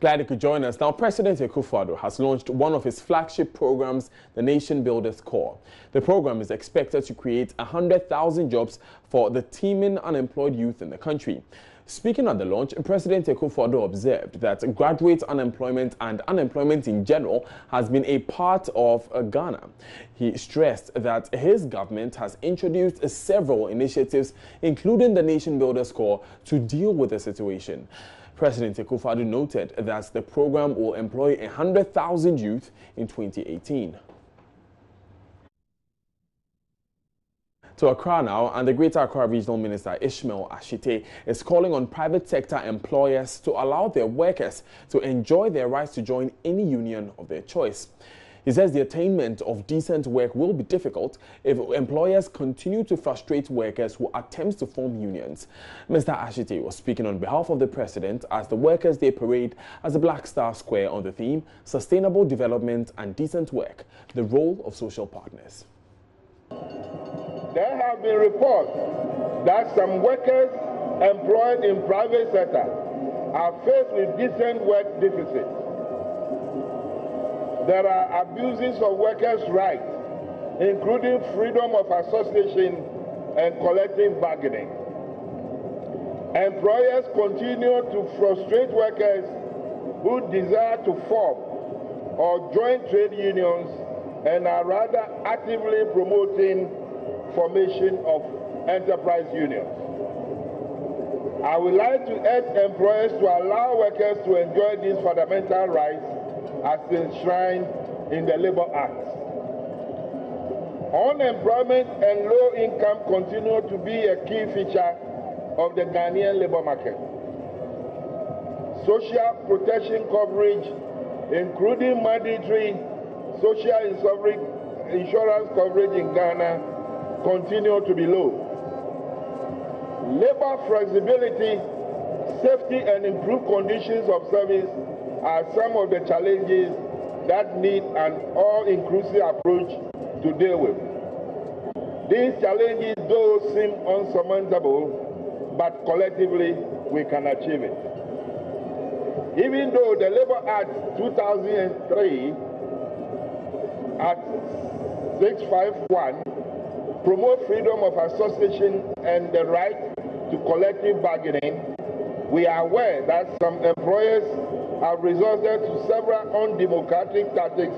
Glad you could join us. Now, President Akufo-Addo has launched one of his flagship programs, the Nation Builders Corps. The program is expected to create 100,000 jobs for the teeming unemployed youth in the country. Speaking at the launch, President Akufo-Addo observed that graduate unemployment and unemployment in general has been a part of Ghana. He stressed that his government has introduced several initiatives, including the Nation Builders Corps, to deal with the situation. President Akufo-Addo noted that the program will employ 100,000 youth in 2018. To Accra now, and the Greater Accra Regional Minister Ishmael Ashite is calling on private sector employers to allow their workers to enjoy their rights to join any union of their choice. He says the attainment of decent work will be difficult if employers continue to frustrate workers who attempt to form unions. Mr. Ashite was speaking on behalf of the President as the Workers' Day parade at the Black Star Square on the theme Sustainable Development and Decent Work, the Role of Social Partners. There have been reports that some workers employed in private sector are faced with decent work deficits. There are abuses of workers' rights, including freedom of association and collective bargaining. Employers continue to frustrate workers who desire to form or join trade unions and are rather actively promoting formation of enterprise unions. I would like to urge employers to allow workers to enjoy these fundamental rights as enshrined in the Labour Act. Unemployment and low income continue to be a key feature of the Ghanaian labour market. Social protection coverage, including mandatory social insurance coverage in Ghana, continue to be low. Labor flexibility, safety and improved conditions of service are some of the challenges that need an all-inclusive approach to deal with. These challenges do seem unsurmountable, but collectively we can achieve it. Even though the Labour Act 2003 at 651 promote freedom of association and the right to collective bargaining, we are aware that some employers have resorted to several undemocratic tactics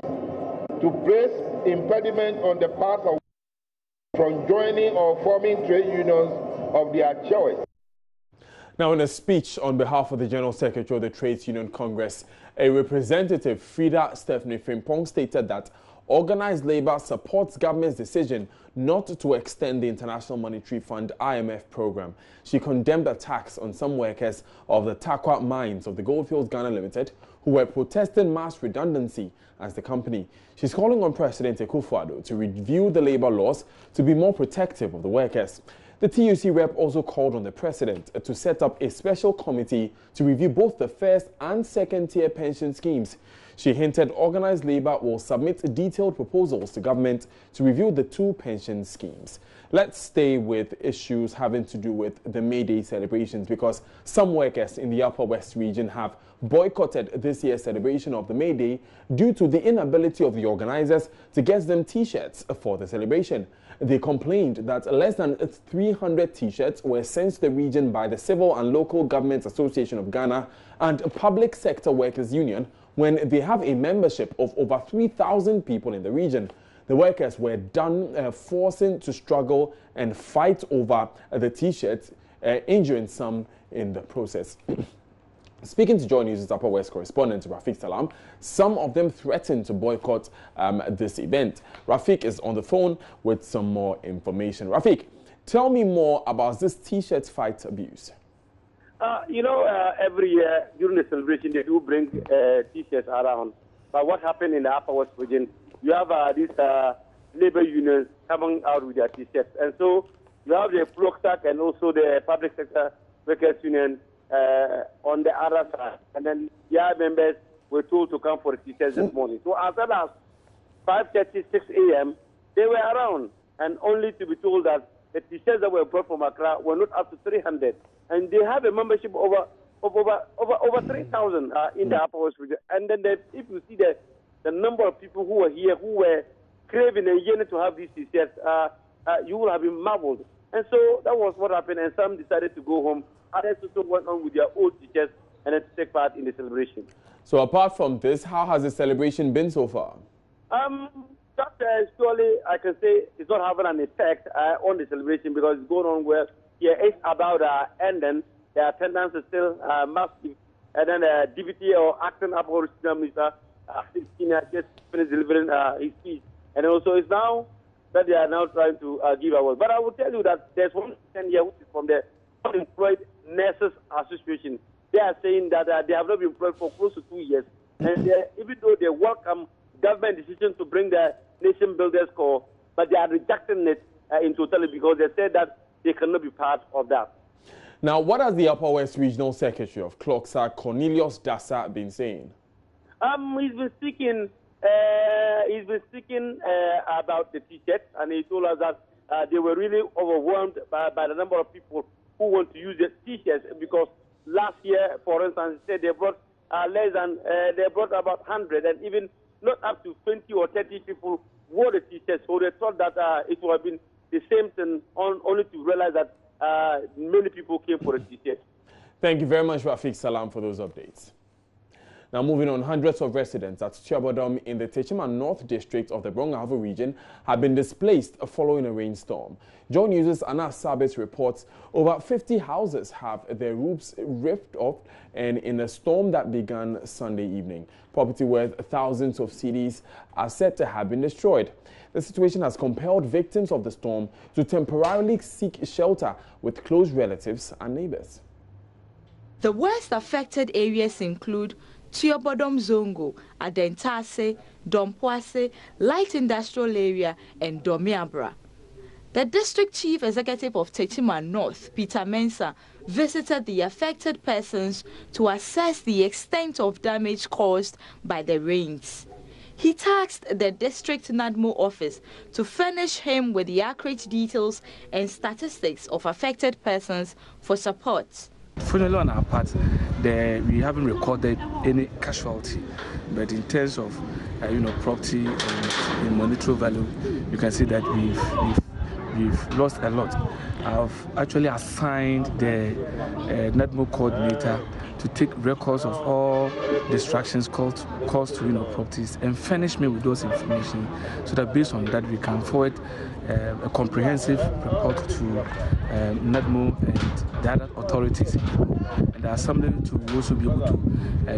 to place impediment on the path of from joining or forming trade unions of their choice. Now, in a speech on behalf of the General Secretary of the Trades Union Congress, a representative, Frida Stephanie Frimpong, stated that organized labor supports government's decision not to extend the International Monetary Fund IMF program. She condemned attacks on some workers of the Takwa mines of the Goldfields Ghana Limited who were protesting mass redundancy as the company. She's calling on President Akufo-Addo to review the labor laws to be more protective of the workers. The TUC rep also called on the president to set up a special committee to review both the first and second tier pension schemes. She hinted organized labor will submit detailed proposals to government to review the two pension schemes. Let's stay with issues having to do with the May Day celebrations, because some workers in the Upper West region have boycotted this year's celebration of the May Day due to the inability of the organizers to get them T-shirts for the celebration. They complained that less than 300 T-shirts were sent to the region by the Civil and Local Government Association of Ghana and Public Sector Workers Union when they have a membership of over 3,000 people in the region. The workers were done forcing to struggle and fight over the T-shirts, injuring some in the process. Speaking to Joy News' Upper West correspondent Rafiq Salam, some of them threatened to boycott this event. Rafiq is on the phone with some more information. Rafiq, tell me more about this T-shirt fight abuse. Every year during the celebration, they do bring T-shirts around. But what happened in the Upper West region, you have these labor unions coming out with their T-shirts. And so you have the Proxac and also the Public Sector Workers Union on the other side. And then their members were told to come for the T-shirts this morning. So as well as 5:30, 6 a.m., they were around, and only to be told that the T-shirts that were brought from Accra were not up to 300. And they have a membership of of over 3,000 in the Upper West region. And then if you see the number of people who were here who were craving and yearning to have these T-shirts, you will have been marveled. And so that was what happened, and some decided to go home. Others also went on with their old T-shirts and then to take part in the celebration. So apart from this, how has the celebration been so far? Surely I can say it's not having an effect on the celebration because it's going on well. Yeah, it's about ending. The attendance is still massive. And then the deputy or acting Upper Minister just finished delivering his speech. And also it's now that they are now trying to give award. But I will tell you that there's one here which is from the Unemployed Nurses Association. They are saying that they have not been employed for close to 2 years. And even though they welcome government decision to bring the Nation Builders Corps, but they are rejecting it in totality because they said that they cannot be part of that. Now, what has the Upper West Regional Secretary of CLOCSA, Cornelius Dasa, been saying? He's been speaking about the T-shirts, and he told us that they were really overwhelmed by the number of people who want to use the T-shirts because last year, for instance, they said they brought they brought about 100, and even not up to 20 or 30 people wore the T-shirts. So they thought that it would have been the same thing, only to realize that many people came for the T-shirts. Thank you very much, Rafiq Salam, for those updates. Now, moving on, hundreds of residents at Tuobodom in the Techima North District of the Brong-Ahafo region have been displaced following a rainstorm. Joy News' Anas Sabit reports over 50 houses have their roofs ripped off and in a storm that began Sunday evening. Property worth thousands of cedis are said to have been destroyed. The situation has compelled victims of the storm to temporarily seek shelter with close relatives and neighbors. The worst affected areas include Tuobodom Zongo, Adentase, Dompoase, Light Industrial Area, and Domiabra. The District Chief Executive of Techima North, Peter Mensah, visited the affected persons to assess the extent of damage caused by the rains. He tasked the District NADMO office to furnish him with the accurate details and statistics of affected persons for support. Fortunately, on our part, we haven't recorded any casualty, but in terms of property and monetary value, you can see that we've lost a lot. I've actually assigned the NADMO coordinator to take records of all destructions caused to properties and furnish me with those information so that based on that we can forward a comprehensive report to NADMO and the other authorities and the Assembly to also be able to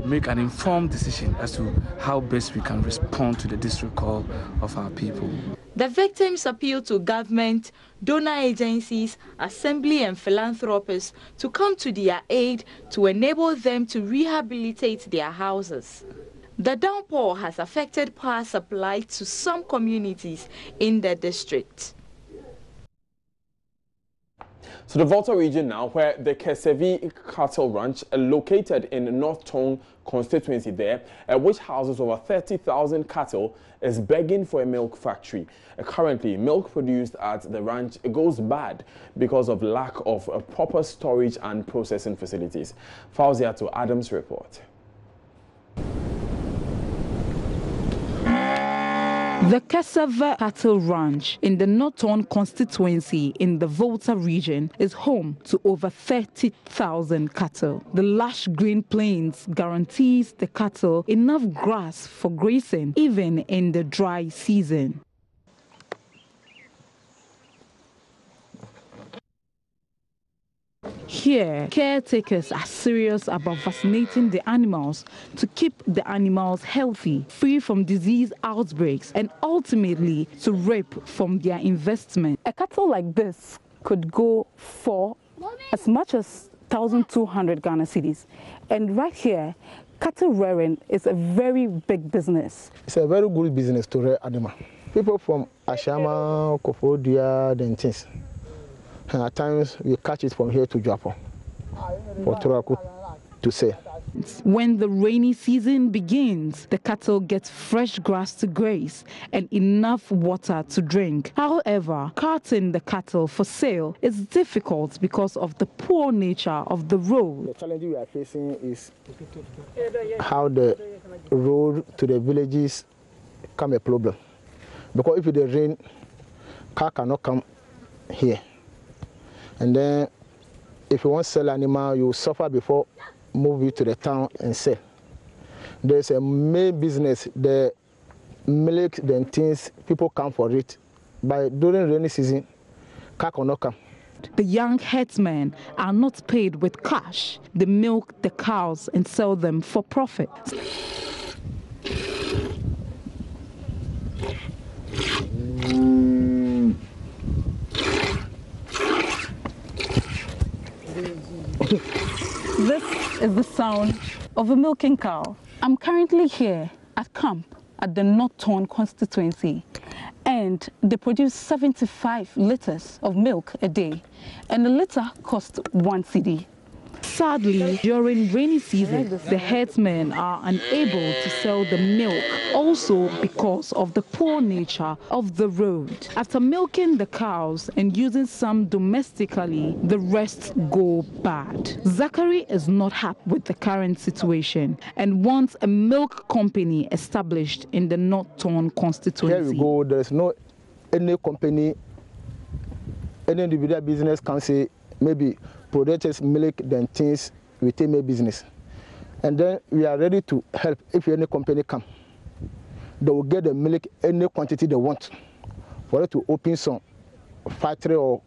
make an informed decision as to how best we can respond to the distress call of our people. The victims appeal to government, donor agencies, assembly and philanthropists to come to their aid to enable them to rehabilitate their houses. The downpour has affected power supply to some communities in the district. So the Volta region now, where the Kesevi cattle ranch located in North Tong constituency there, which houses over 30,000 cattle, is begging for a milk factory. Currently, milk produced at the ranch goes bad because of lack of proper storage and processing facilities. Fauzia to Adams report. The Kesevi Cattle Ranch in the Norton constituency in the Volta region is home to over 30,000 cattle. The lush green plains guarantees the cattle enough grass for grazing even in the dry season. Here, caretakers are serious about vaccinating the animals to keep the animals healthy, free from disease outbreaks, and ultimately to reap from their investment. A cattle like this could go for as much as 1,200 Ghana cedis. And right here, cattle rearing is a very big business. It's a very good business to rear animal. People from Ashama, Kofodia, and things. And at times we catch it from here to Japan for Turaku to sell. When the rainy season begins, the cattle get fresh grass to graze and enough water to drink. However, carting the cattle for sale is difficult because of the poor nature of the road. The challenge we are facing is how the road to the villages become a problem. Because if it rain, car cannot come here. And then if you want to sell animal, you suffer before move it to the town and sell. There's a main business, the milk, the things, people come for it. But during rainy season, car cannot come. The young herdsmen are not paid with cash. They milk the cows and sell them for profit. This is the sound of a milking cow. I'm currently here at camp at the North Torn constituency, and they produce 75 litres of milk a day, and a litre costs 1 cedi. Sadly, during rainy season, the herdsmen are unable to sell the milk, also because of the poor nature of the road. After milking the cows and using some domestically, the rest go bad. Zachary is not happy with the current situation and wants a milk company established in the North Torn constituency. Here we go, there's no any company, any individual business can say maybe producers milk then things we take my business, and then we are ready to help. If any company come, they will get the milk any quantity they want for it to open some factory or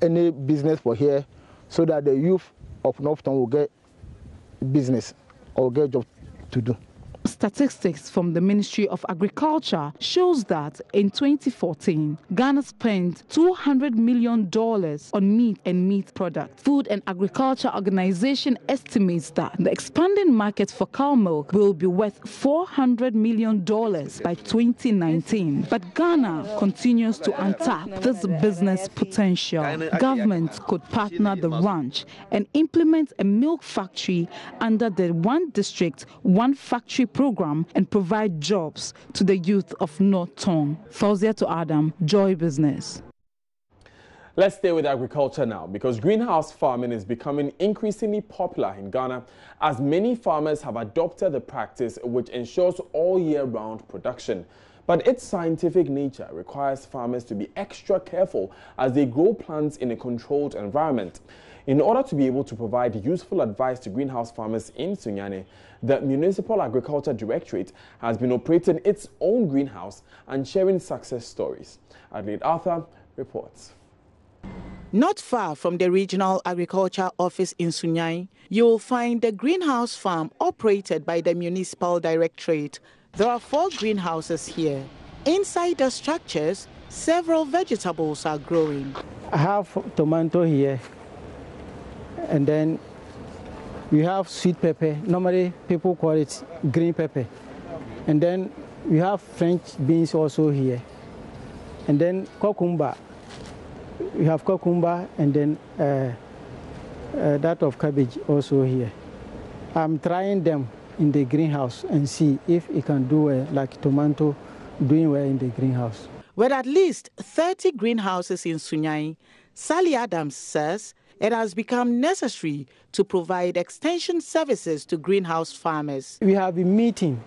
any business for here, so that the youth of Northtown will get business or get job to do. Statistics from the Ministry of Agriculture shows that in 2014, Ghana spent $200 million on meat and meat products. Food and Agriculture Organization estimates that the expanding market for cow milk will be worth $400 million by 2019. But Ghana continues to untap this business potential. Governments could partner the ranch and implement a milk factory under the One District, One Factory program and provide jobs to the youth of North Torn. Fauzia to Adam, Joy Business. Let's stay with agriculture now, because greenhouse farming is becoming increasingly popular in Ghana as many farmers have adopted the practice, which ensures all year-round production. But its scientific nature requires farmers to be extra careful as they grow plants in a controlled environment. In order to be able to provide useful advice to greenhouse farmers in Sunyani, the Municipal Agriculture Directorate has been operating its own greenhouse and sharing success stories. Adelaide Arthur reports. Not far from the Regional Agriculture Office in Sunyani, you will find the greenhouse farm operated by the Municipal Directorate. There are 4 greenhouses here. Inside the structures, several vegetables are growing. I have tomato here, and then we have sweet pepper. Normally people call it green pepper. And then we have French beans also here. And then cucumber. We have cucumber, and then that of cabbage also here. I'm trying them in the greenhouse and see if it can do well, like tomato doing well in the greenhouse. With at least 30 greenhouses in Sunyani, Sally Adams says it has become necessary to provide extension services to greenhouse farmers. We have been meeting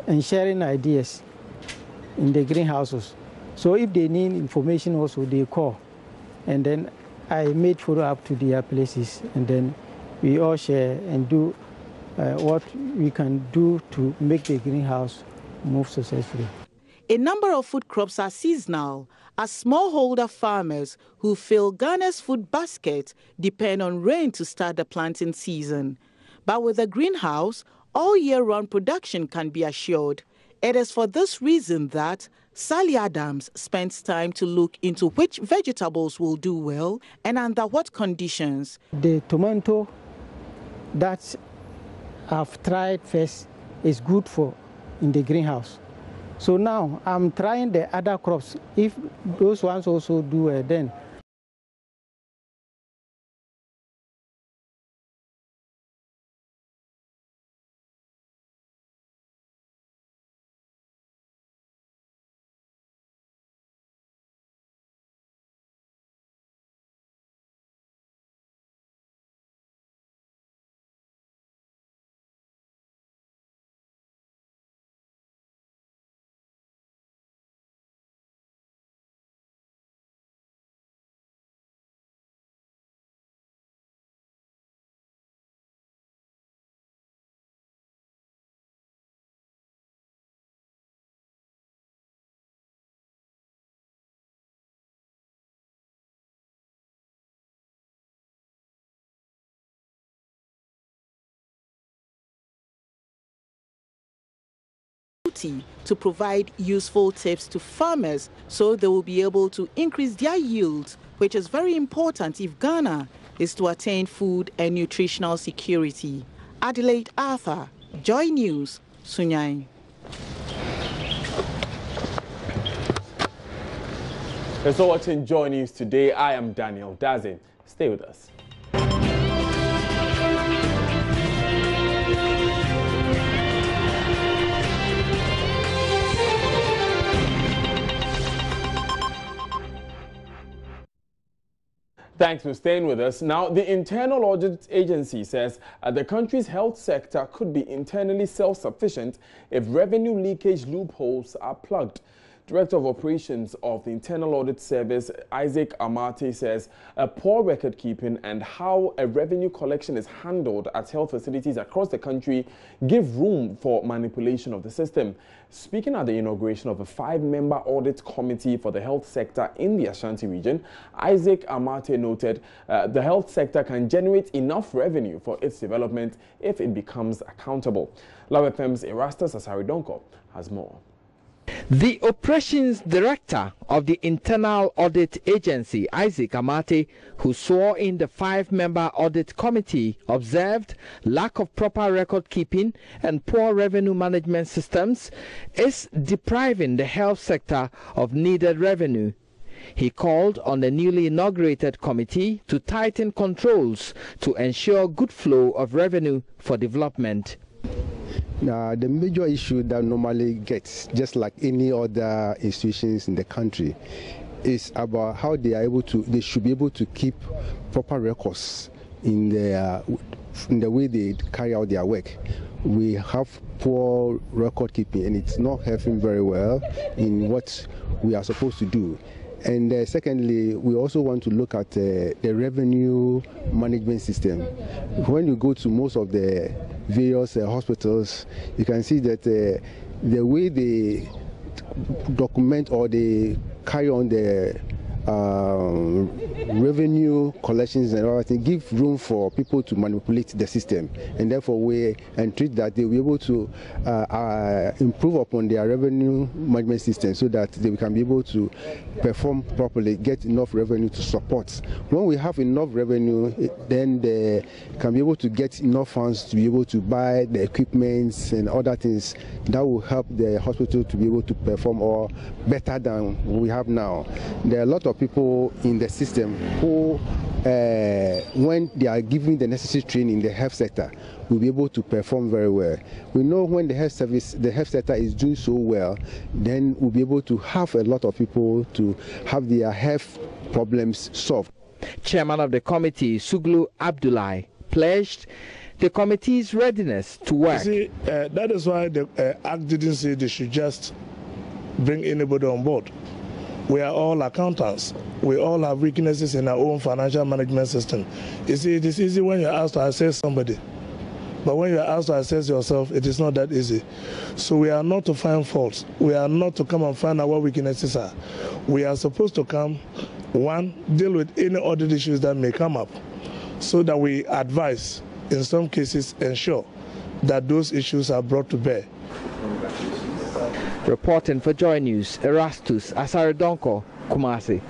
and sharing ideas in the greenhouses. So if they need information also, they call. And then I made follow-up to their places, and then we all share and do what we can do to make the greenhouse move successfully. A number of food crops are seasonal, as smallholder farmers who fill Ghana's food basket depend on rain to start the planting season. But with a greenhouse, all year-round production can be assured. It is for this reason that Sally Adams spends time to look into which vegetables will do well and under what conditions. The tomato that I've tried first is good for in the greenhouse. So now I'm trying the other crops. If those ones also do well, then to provide useful tips to farmers so they will be able to increase their yields, which is very important if Ghana is to attain food and nutritional security. Adelaide Arthur, Joy News, Sunyani. You're so watching Joy News today. I am Daniel Daze. Stay with us. Thanks for staying with us. Now, the Internal Audit Agency says the country's health sector could be internally self-sufficient if revenue leakage loopholes are plugged. Director of Operations of the Internal Audit Service, Isaac Amate, says poor record keeping and how a revenue collection is handled at health facilities across the country give room for manipulation of the system. Speaking at the inauguration of a 5-member audit committee for the health sector in the Ashanti region, Isaac Amate noted the health sector can generate enough revenue for its development if it becomes accountable. Law FM's Erastus Asaridonko has more. The Operations Director of the Internal Audit Agency, Isaac Amate, who swore in the 5-member audit committee, observed lack of proper record keeping and poor revenue management systems is depriving the health sector of needed revenue. He called on the newly inaugurated committee to tighten controls to ensure good flow of revenue for development. Now, the major issue that normally gets, just like any other institutions in the country, is about how they should be able to keep proper records in the way they carry out their work. We have poor record keeping, and it's not helping very well in what we are supposed to do. And secondly, we also want to look at the revenue management system. When you go to most of the various hospitals, you can see that the way they document or they carry on the revenue collections and everything give room for people to manipulate the system, and therefore we entreat that they will be able to improve upon their revenue management system so that they can be able to perform properly, get enough revenue to support. When we have enough revenue, then they can be able to get enough funds to be able to buy the equipments and other things that will help the hospital to be able to perform or better than we have now. There are a lot of people in the system who, when they are given the necessary training in the health sector, will be able to perform very well. We know when the health sector is doing so well, then we'll be able to have a lot of people to have their health problems solved. Chairman of the committee, Suglu Abdullahi, pledged the committee's readiness to work. You see, that is why the Act didn't say they should just bring anybody on board. We are all accountants. We all have weaknesses in our own financial management system. You see, it is easy when you're asked to assess somebody. But when you're asked to assess yourself, it is not that easy. So we are not to find faults. We are not to come and find out what weaknesses are. We are supposed to come, one, deal with any audit issues that may come up so that we advise, in some cases, ensure that those issues are brought to bear. Reporting for Joy News, Erastus Asaridonko, Kumasi.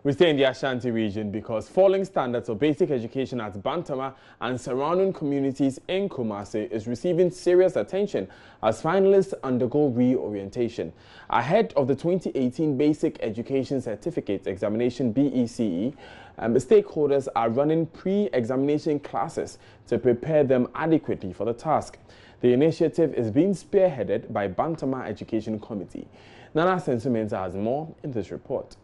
We stay in the Ashanti region because falling standards of basic education at Bantama and surrounding communities in Kumasi is receiving serious attention as finalists undergo reorientation. Ahead of the 2018 Basic Education Certificate Examination BECE, stakeholders are running pre-examination classes to prepare them adequately for the task. The initiative is being spearheaded by Bantama Education Committee. Nana Sensumenza has more in this report.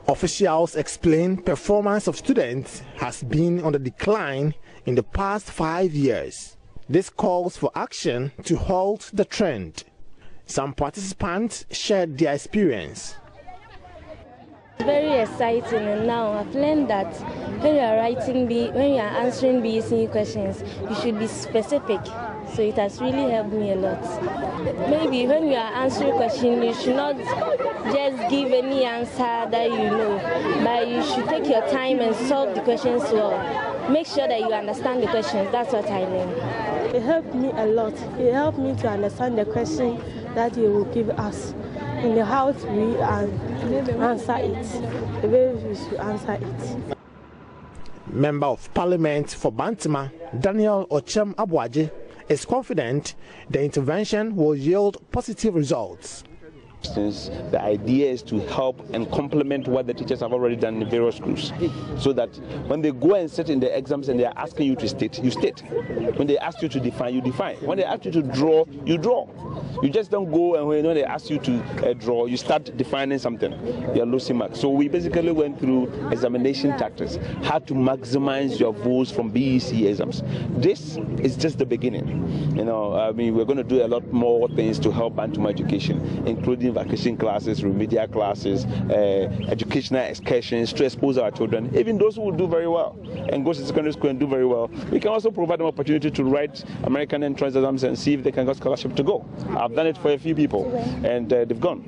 Officials explain performance of students has been on the decline in the past 5 years. This calls for action to halt the trend. Some participants shared their experience. Very exciting, and now I've learned that when you are answering BEC questions, you should be specific So it has really helped me a lot. Maybe when you are answering a question, you should not just give any answer that you know, but you should take your time and solve the questions well. Make sure that you understand the questions. That's what I learned. It helped me a lot. It helped me to understand the question that he will give us and how we answer it, the way we should answer it. Member of Parliament for Bantama, Daniel Ochem Abuaje, is confident the intervention will yield positive results. The idea is to help and complement what the teachers have already done in various schools, so that when they go and sit in the exams and they are asking you to state, you state. When they ask you to define, you define. When they ask you to draw, you draw. You just don't go and when they ask you to draw, you start defining something. You are losing marks. So we basically went through examination tactics, how to maximize your votes from BEC exams. This is just the beginning. We're going to do a lot more things to help Bantama education, including vacation classes, remedial classes, educational excursions to expose our children, even those who will do very well and go to secondary school and do very well. We can also provide them opportunity to write American entrance exams and see if they can get scholarship to go. I've done it for a few people and they've gone.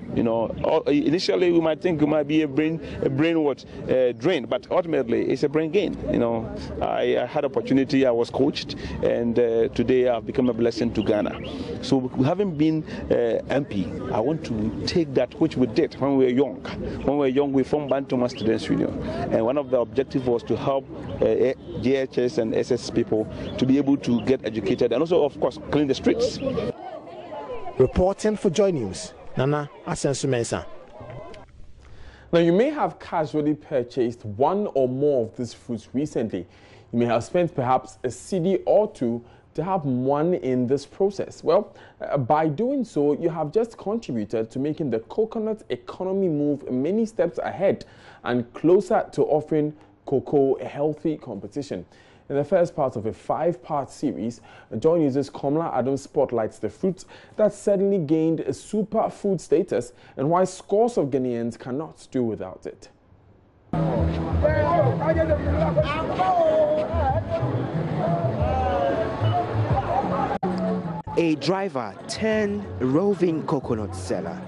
Initially we might think it might be a brain drain, but ultimately it's a brain gain. I had opportunity, I was coached, and today I've become a blessing to Ghana. So having been MP, I want to take that which we did when we were young. When we were young, we formed Bantama Students Union, and one of the objectives was to help JHS and SS people to be able to get educated and also, of course, clean the streets. Reporting for Joy News, Nana Asensu Mensah. Now, you may have casually purchased one or more of these fruits recently. You may have spent perhaps a cedi or two to have one in this process. Well, by doing so, you have just contributed to making the coconut economy move many steps ahead and closer to offering cocoa a healthy competition. In the first part of a 5-part series, Joy News' Kamala Adams spotlights the fruits that suddenly gained a superfood status and why scores of Ghanaians cannot do without it. A driver turned roving coconut seller,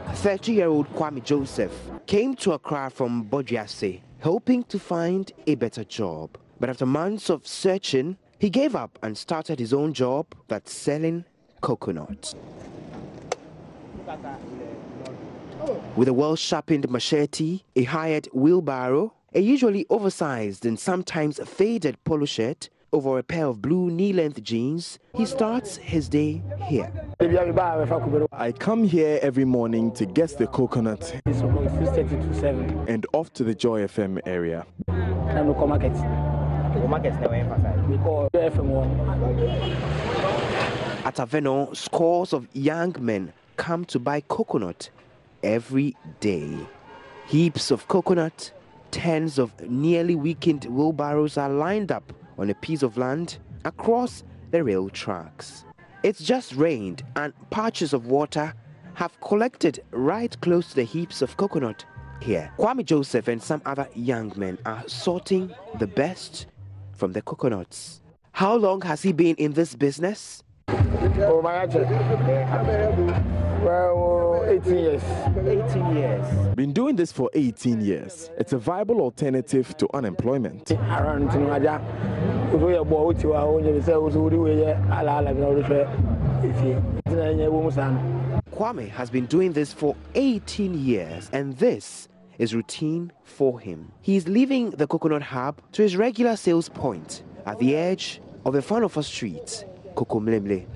30-year-old Kwame Joseph, came to Accra from Bodyase, hoping to find a better job. But after months of searching, he gave up and started his own job, that's selling coconuts. With a well-sharpened machete, a hired wheelbarrow, a usually oversized and sometimes faded polo shirt, over a pair of blue knee-length jeans, he starts his day here. I come here every morning to get the coconut and off to the Joy FM area. At Aveno, scores of young men come to buy coconut every day. Heaps of coconut, tens of nearly weakened wheelbarrows are lined up on a piece of land across the rail tracks. It's just rained and patches of water have collected right close to the heaps of coconut here. Kwame Joseph and some other young men are sorting the best from the coconuts. How long has he been in this business? Well, 18 years. 18 years. Been doing this for 18 years. It's a viable alternative to unemployment. Kwame has been doing this for 18 years, and this is routine for him. He's leaving the coconut hub to his regular sales point at the edge of the Fanofa Street, Kokomlemle.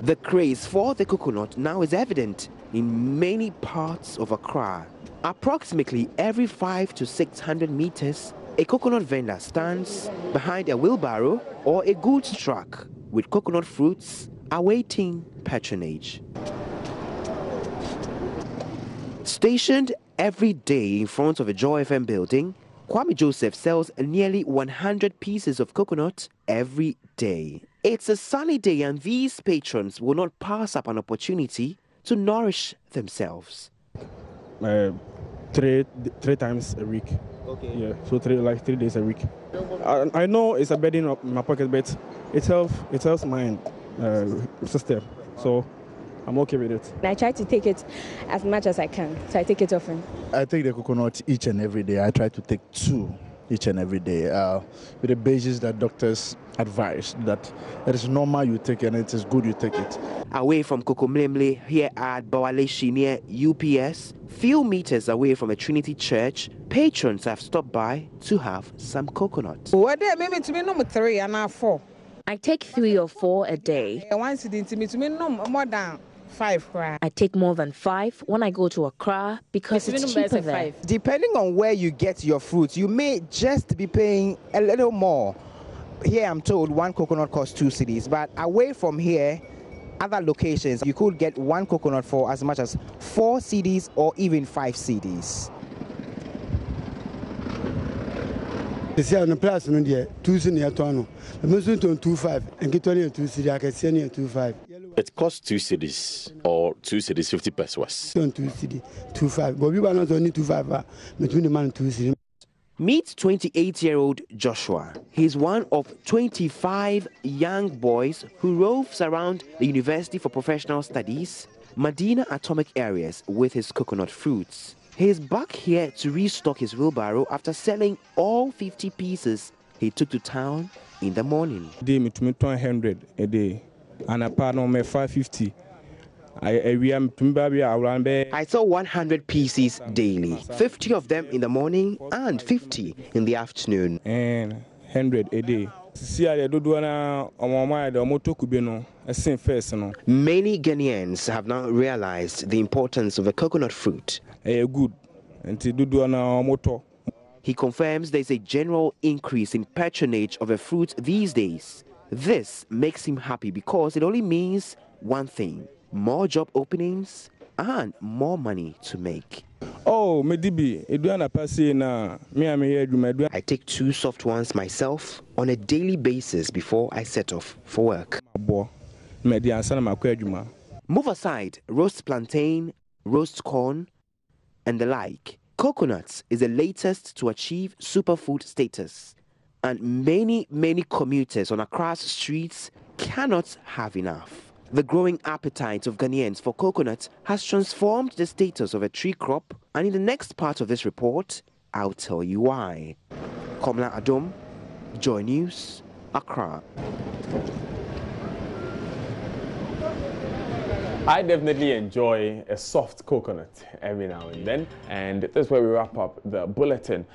The craze for the coconut now is evident in many parts of Accra. Approximately every 500 to 600 meters, a coconut vendor stands behind a wheelbarrow or a goods truck with coconut fruits awaiting patronage. Stationed every day in front of a Joy FM building, Kwame Joseph sells nearly 100 pieces of coconut every day. It's a sunny day and these patrons will not pass up an opportunity to nourish themselves. 3 times a week. Okay. Yeah, so 3 days a week. I know it's a burden in my pocket, but it helps my system. So I'm okay with it. I try to take it as much as I can, so I take it often. I take the coconut each and every day. I try to take 2 each and every day with the basis that doctors advise that it is normal you take and it is good you take it. Away from Kokomlemle, here at Bawaleshi near UPS, few meters away from a Trinity church, patrons have stopped by to have some coconut. Maybe 3 and 4. I take 3 or 4 a day. Once it into me more than 5. I take more than 5 when I go to Accra because it's cheaper there. Depending on where you get your fruits, you may just be paying a little more. Here I'm told 1 coconut costs 2 cedis, but away from here, other locations, you could get 1 coconut for as much as 4 cedis or even 5 cedis. It's on the place on the 2 cedis tono. The Muslim 25 and get 2 cedis. I can send 25. It costs 2 cedis or 2 cedis 50 pesos. 2 cedis, 25. But we were not only 25 between the man 2 cedis. Meet 28-year-old Joshua. He's one of 25 young boys who roves around the University for Professional Studies, Medina Atomic areas with his coconut fruits. He's back here to restock his wheelbarrow after selling all 50 pieces he took to town in the morning. Day me 100 a day, and a part on me 550. I sell 100 pieces daily, 50 of them in the morning and 50 in the afternoon. And 100 a day. Many Ghanaians have now realized the importance of the coconut fruit. He confirms there's a general increase in patronage of the fruit these days. This makes him happy because it only means one thing: more job openings and more money to make. Oh, I take 2 soft ones myself on a daily basis before I set off for work. Move aside roast plantain, roast corn, and the like. Coconuts is the latest to achieve superfood status, and many commuters on Accra's streets cannot have enough. The growing appetite of Ghanaians for coconut has transformed the status of a tree crop, and in the next part of this report, I'll tell you why. Komla Adom, Joy News, Accra. I definitely enjoy a soft coconut every now and then, and this is where we wrap up the bulletin.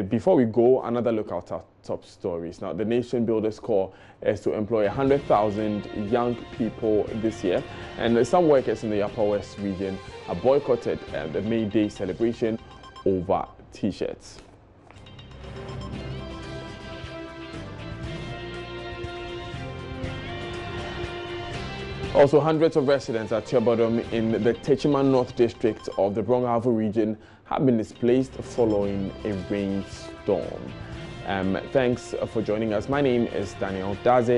Before we go, another look at our top stories. Now, the Nation Builders Corps is to employ 100,000 young people this year, and some workers in the Upper West region have boycotted the May Day celebration over T-shirts. Also, hundreds of residents at Tuobodom in the Techiman North District of the Brong-Ahafo region have been displaced following a rainstorm. Thanks for joining us. My name is Daniel Daze.